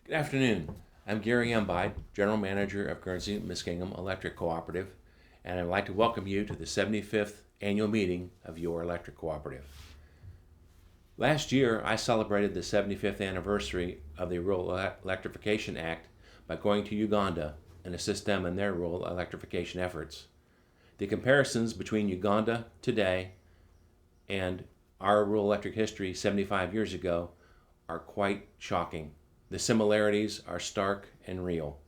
Good afternoon. I'm Gary Embide, General Manager of Guernsey Muskingum Electric Cooperative, and I'd like to welcome you to the 75th annual meeting of your electric cooperative. Last year, I celebrated the 75th anniversary of the Rural Electrification Act by going to Uganda and assist them in their rural electrification efforts. The comparisons between Uganda today and our rural electric history 75 years ago are quite shocking. The similarities are stark and real.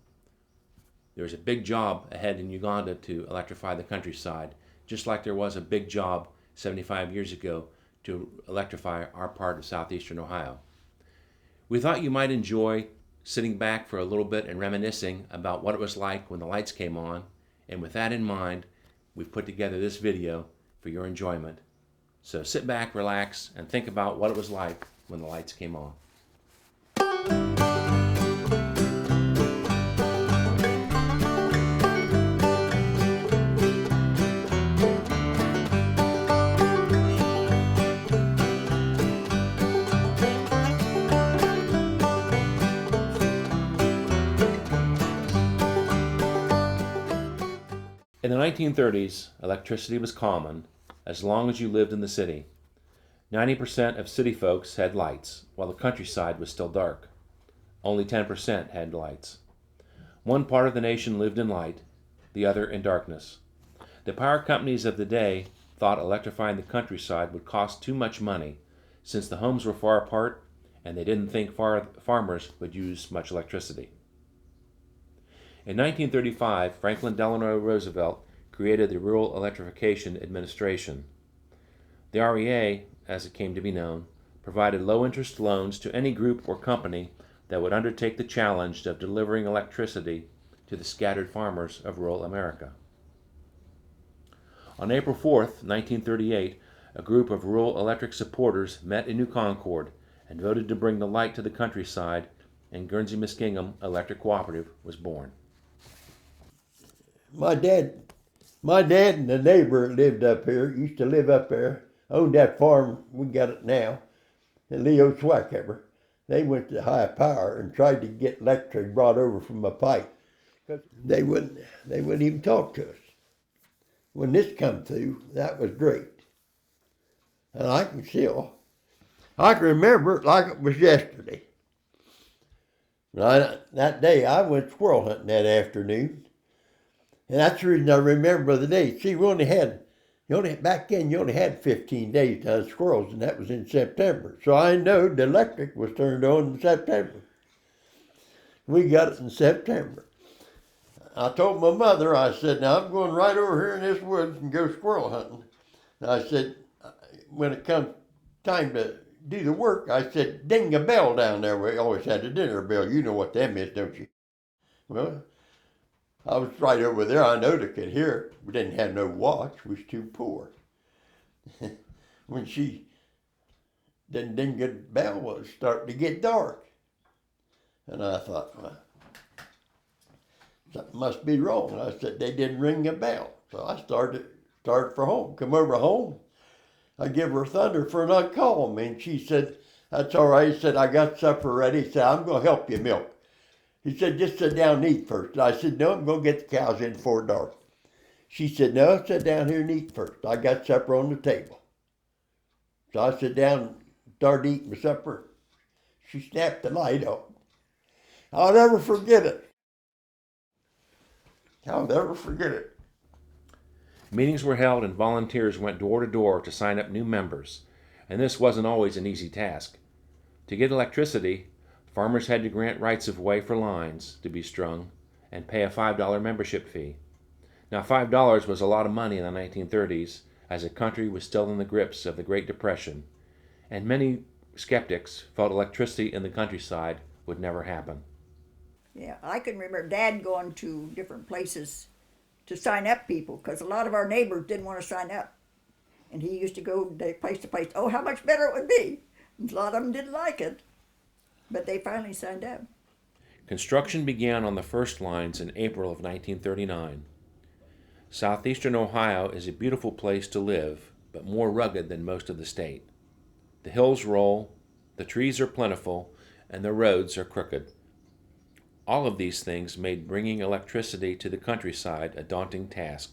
There's a big job ahead in Uganda to electrify the countryside, just like there was a big job 75 years ago to electrify our part of southeastern Ohio. We thought you might enjoy sitting back for a little bit and reminiscing about what it was like when the lights came on, and with that in mind, we've put together this video for your enjoyment. So sit back, relax, and think about what it was like when the lights came on. In the 1930s, electricity was common as long as you lived in the city. 90% of city folks had lights, while the countryside was still dark. Only 10% had lights. One part of the nation lived in light, the other in darkness. The power companies of the day thought electrifying the countryside would cost too much money, since the homes were far apart and they didn't think farmers would use much electricity. In 1935, Franklin Delano Roosevelt created the Rural Electrification Administration. The REA, as it came to be known, provided low-interest loans to any group or company that would undertake the challenge of delivering electricity to the scattered farmers of rural America. On April 4, 1938, a group of rural electric supporters met in New Concord and voted to bring the light to the countryside, and Guernsey Muskingum Electric Cooperative was born. My dad and the neighbor that lived up here, used to live up there, owned that farm, we got it now, and Leo Swackever. They went to high power and tried to get electric brought over from a pipe. They wouldn't even talk to us. When this come through, that was great. And I can remember it like it was yesterday. That day I went squirrel hunting that afternoon. And that's the reason I remember the day. See, back then you only had 15 days to hunt squirrels, and that was in September. So I know the electric was turned on in September. We got it in September. I told my mother, I said, now I'm going right over here in this woods and go squirrel hunting. And I said, when it comes time to do the work, I said, ding a bell down there. We always had a dinner bell. You know what that is, don't you? Well, I was right over there. I know they could hear it. We didn't have no watch. We was too poor. When she didn't ding the bell, it was starting to get dark. And I thought, well, something must be wrong. I said, they didn't ring the bell. So I started for home. Come over home. I give her thunder for not calling me. And she said, that's all right. He said, I got supper ready. He said, I'm going to help you milk. He said, just sit down and eat first. I said, no, I'm going to get the cows in before dark. She said, no, sit down here and eat first. I got supper on the table. So I sat down and started eating my supper. She snapped the light on. I'll never forget it. I'll never forget it. Meetings were held and volunteers went door to door to sign up new members, and this wasn't always an easy task. To get electricity, farmers had to grant rights of way for lines to be strung and pay a $5 membership fee. Now, $5 was a lot of money in the 1930s, as the country was still in the grips of the Great Depression, and many skeptics felt electricity in the countryside would never happen. Yeah, I can remember Dad going to different places to sign up people, because a lot of our neighbors didn't want to sign up. And he used to go place to place. Oh, how much better it would be. A lot of them didn't like it, but they finally signed up. Construction began on the first lines in April of 1939. Southeastern Ohio is a beautiful place to live, but more rugged than most of the state. The hills roll, the trees are plentiful, and the roads are crooked. All of these things made bringing electricity to the countryside a daunting task.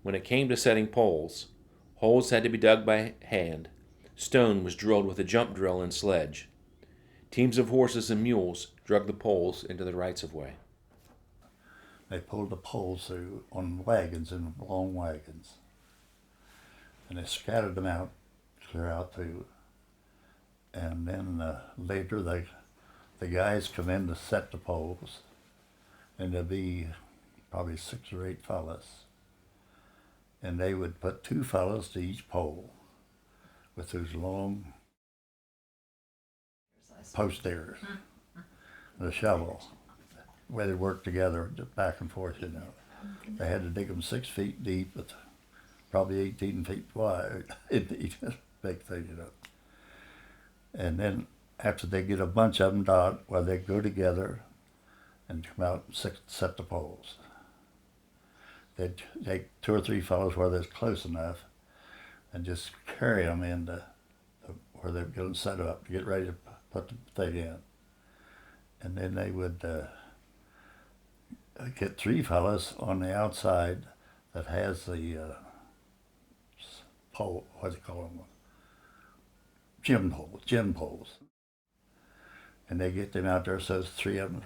When it came to setting poles, holes had to be dug by hand, stone was drilled with a jump drill and sledge. Teams of horses and mules drug the poles into the rights-of-way. They pulled the poles through on wagons and long wagons. And they scattered them out, clear out through. And then later the guys come in to set the poles. And there'd be probably 6 or 8 fellas. And they would put 2 fellas to each pole with those long post stairs, the shovel, where they worked together back and forth, you know. They had to dig them 6 feet deep, but probably 18 feet wide. Big thing, you know. And then after they get a bunch of them done, well, they go together and come out and set the poles. They'd take 2 or 3 fellows where they're close enough and just carry them into where they're going to set up to get ready to put the thing in. And then they would get 3 fellas on the outside that has the pole, what do you call them? Gym poles. And they get them out there, so there's 3 of them.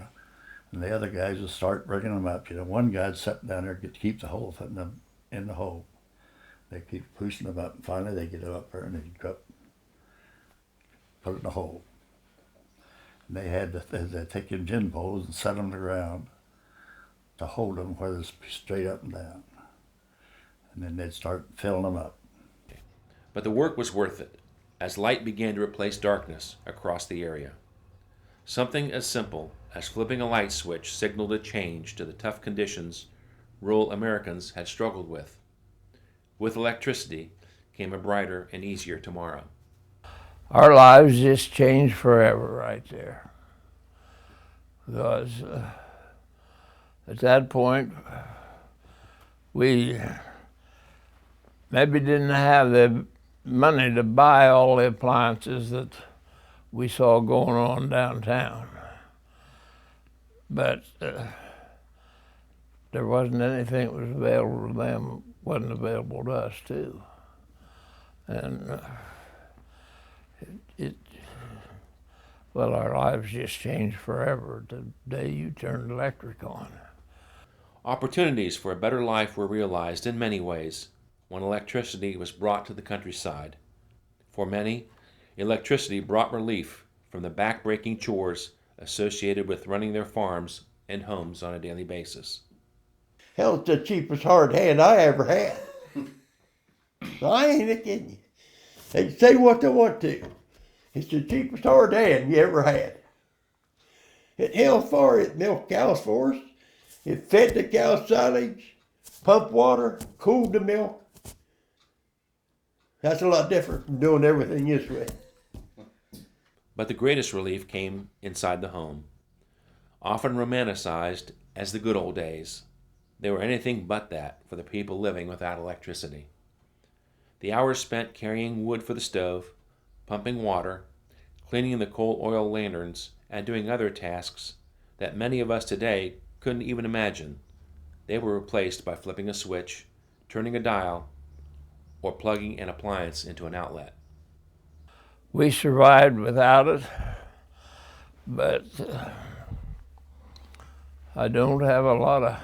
And the other guys would start bringing them up. You know, one guy'd sit down there to keep the hole in the hole. They keep pushing them up, and finally they get them up there and they'd put it in the hole. And they had to take them gym poles and set them on the ground to hold them where they're straight up and down. And then they'd start filling them up. But the work was worth it, as light began to replace darkness across the area. Something as simple as flipping a light switch signaled a change to the tough conditions rural Americans had struggled with. With electricity came a brighter and easier tomorrow. Our lives just changed forever right there. Because at that point, we maybe didn't have the money to buy all the appliances that we saw going on downtown. But there wasn't anything that was available to them, wasn't available to us too. And well, our lives just changed forever the day you turned electric on. Opportunities for a better life were realized in many ways when electricity was brought to the countryside. For many, electricity brought relief from the back-breaking chores associated with running their farms and homes on a daily basis. Hell, it's the cheapest hard hand I ever had. I ain't kidding you. They can say what they want to. It's the cheapest hard hand you ever had. It held for it milked cows for us. It fed the cow silage, pumped water, cooled the milk. That's a lot different from doing everything this way. But the greatest relief came inside the home. Often romanticized as the good old days, they were anything but that for the people living without electricity. The hours spent carrying wood for the stove, pumping water, cleaning the coal oil lanterns, and doing other tasks that many of us today couldn't even imagine, they were replaced by flipping a switch, turning a dial, or plugging an appliance into an outlet. We survived without it, but I don't have a lot of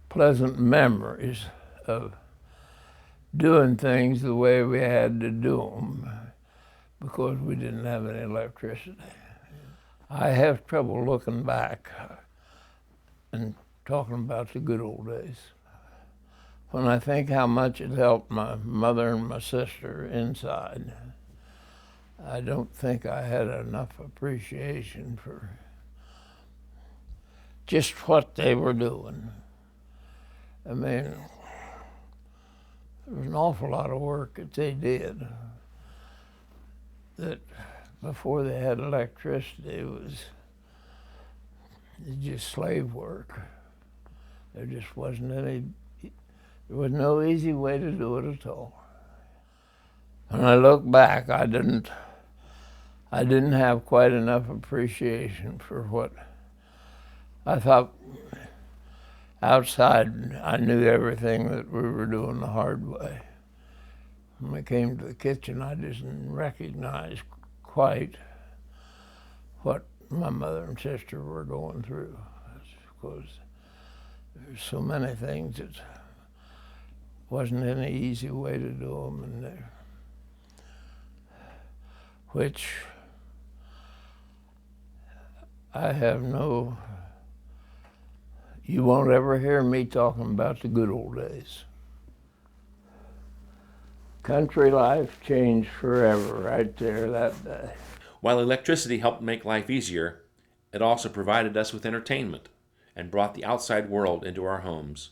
pleasant memories of doing things the way we had to do them because we didn't have any electricity. I have trouble looking back and talking about the good old days. When I think how much it helped my mother and my sister inside, I don't think I had enough appreciation for just what they were doing. I mean, there was an awful lot of work that they did that before they had electricity it was just slave work. There just wasn't any, there was no easy way to do it at all. When I look back, I didn't have quite enough appreciation for what I thought outside I knew everything that we were doing the hard way. When it came to the kitchen, I didn't recognize quite what my mother and sister were going through, because there's so many things that wasn't any easy way to do them, and which I have no. You won't ever hear me talking about the good old days. Country life changed forever right there that day. While electricity helped make life easier, it also provided us with entertainment and brought the outside world into our homes.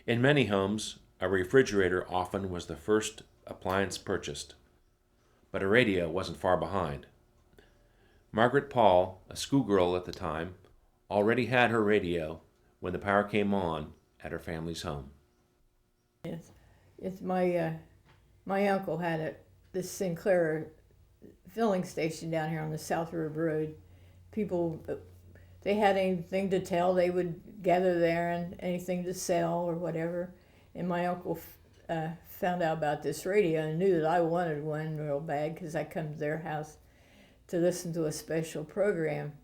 In many homes, a refrigerator often was the first appliance purchased, but a radio wasn't far behind. Margaret Paul, a schoolgirl at the time, already had her radio when the power came on at her family's home. It's my uncle had this Sinclair filling station down here on the South River Road. People, they had anything to tell, they would gather there, and anything to sell or whatever. And my uncle found out about this radio and knew that I wanted one real bad, because I come to their house to listen to a special program.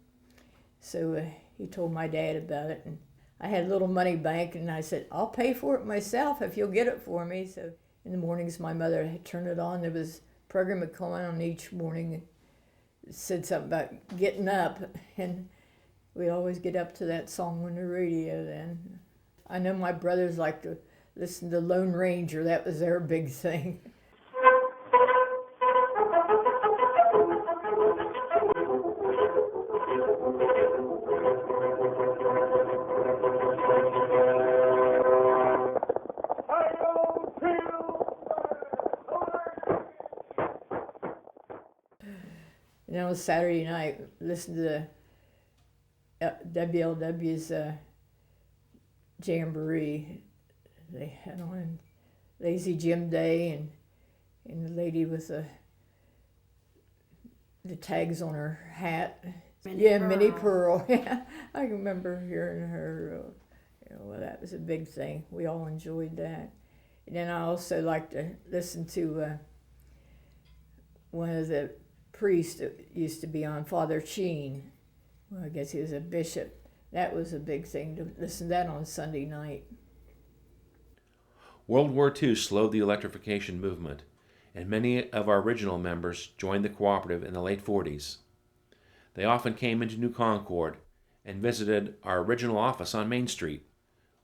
So he told my dad about it, and I had a little money bank, and I said, I'll pay for it myself if you'll get it for me. So in the mornings, my mother had turned it on. There was a program that came on each morning. It said something about getting up, and we always get up to that song on the radio then. I know my brothers liked to listen to Lone Ranger. That was their big thing. And then on Saturday night, listen to the WLW's Jamboree. They had on Lazy Jim Day and the lady with the tags on her hat. Minnie Pearl. Yeah, I remember hearing her. Well, that was a big thing. We all enjoyed that. And then I also like to listen to one of the priests that used to be on, Father Sheen. Well, I guess he was a bishop. That was a big thing to listen to that on Sunday night. World War II slowed the electrification movement, and many of our original members joined the cooperative in the late 40s. They often came into New Concord and visited our original office on Main Street,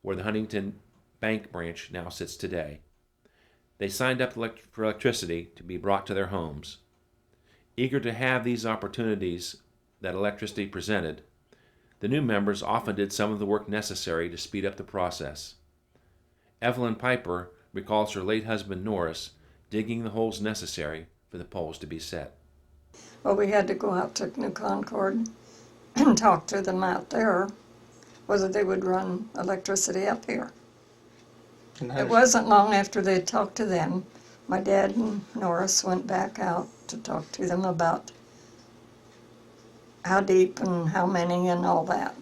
where the Huntington Bank branch now sits today. They signed up for electricity to be brought to their homes. Eager to have these opportunities that electricity presented, the new members often did some of the work necessary to speed up the process. Evelyn Piper recalls her late husband Norris digging the holes necessary for the poles to be set. Well, we had to go out to New Concord and talk to them out there whether they would run electricity up here. It wasn't long after they had talked to them, my dad and Norris went back out to talk to them about how deep and how many and all that.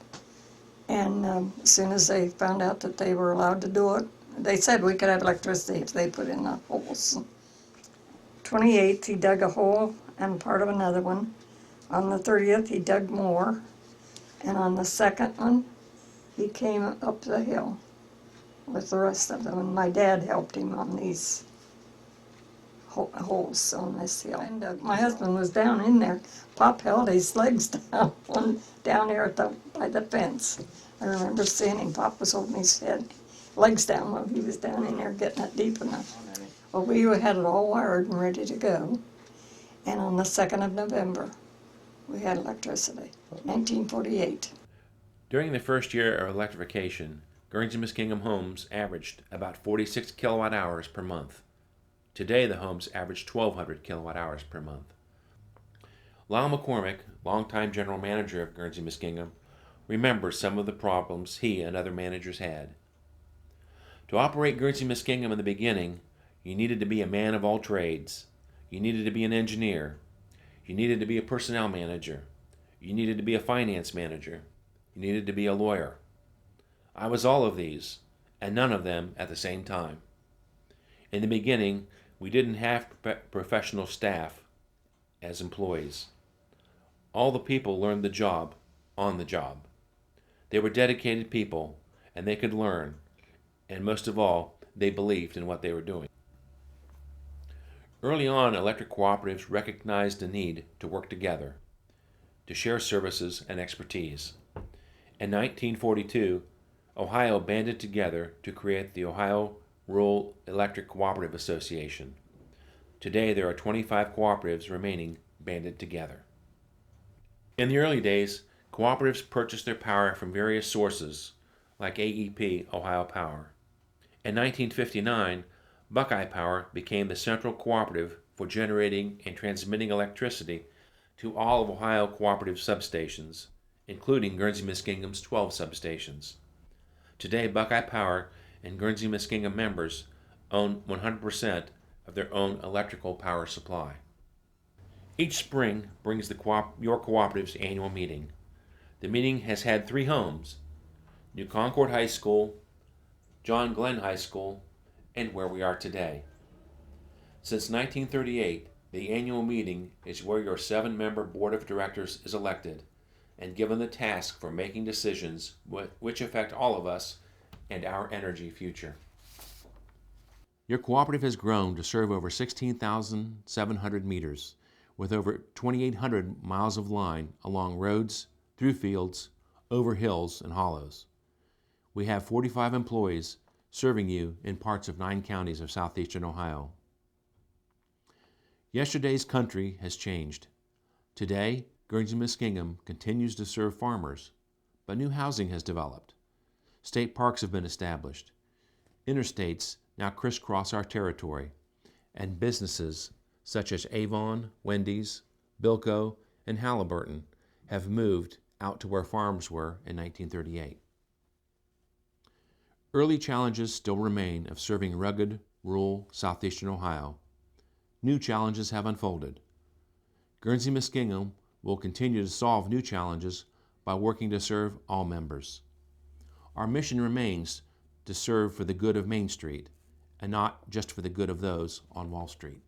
And as soon as they found out that they were allowed to do it, they said we could have electricity if they put in the holes. 28th, he dug a hole and part of another one. On the 30th, he dug more. And on the second one, he came up the hill with the rest of them. And my dad helped him on these holes on this hill. And my husband was down in there. Pop held his legs down, down there by the fence. I remember seeing him. Pop was holding his legs down while he was down in there getting it deep enough. Well, we had it all wired and ready to go. And on the 2nd of November, we had electricity, 1948. During the first year of electrification, Guernsey Muskingum homes averaged about 46 kilowatt hours per month. Today, the homes average 1,200 kilowatt hours per month. Lyle McCormick, longtime general manager of Guernsey Muskingum, remembers some of the problems he and other managers had. To operate Guernsey Muskingum in the beginning, you needed to be a man of all trades. You needed to be an engineer. You needed to be a personnel manager. You needed to be a finance manager. you needed to be a lawyer. I was all of these, and none of them at the same time. In the beginning, we didn't have professional staff as employees. All the people learned the job on the job. They were dedicated people, and they could learn, and most of all, they believed in what they were doing. Early on, electric cooperatives recognized the need to work together, to share services and expertise. In 1942, Ohio banded together to create the Ohio Rural Electric Cooperative Association. Today, there are 25 cooperatives remaining banded together. In the early days, cooperatives purchased their power from various sources, like AEP, Ohio Power. In 1959, Buckeye Power became the central cooperative for generating and transmitting electricity to all of Ohio cooperative substations, including Guernsey-Muskingum's 12 substations. Today, Buckeye Power and Guernsey-Muskingum members own 100% of their own electrical power supply. Each spring brings your cooperative's annual meeting. The meeting has had 3 homes: New Concord High School, John Glenn High School, and where we are today. Since 1938, the annual meeting is where your 7-member board of directors is elected and given the task for making decisions which affect all of us and our energy future. Your cooperative has grown to serve over 16,700 meters, with over 2,800 miles of line along roads, through fields, over hills and hollows. We have 45 employees serving you in parts of 9 counties of southeastern Ohio. Yesterday's country has changed. Today, Guernsey-Muskingum continues to serve farmers, but new housing has developed. State parks have been established. Interstates now crisscross our territory, and businesses such as Avon, Wendy's, Bilko, and Halliburton have moved out to where farms were in 1938. Early challenges still remain of serving rugged, rural southeastern Ohio. New challenges have unfolded. Guernsey-Muskingum will continue to solve new challenges by working to serve all members. Our mission remains to serve for the good of Main Street and not just for the good of those on Wall Street.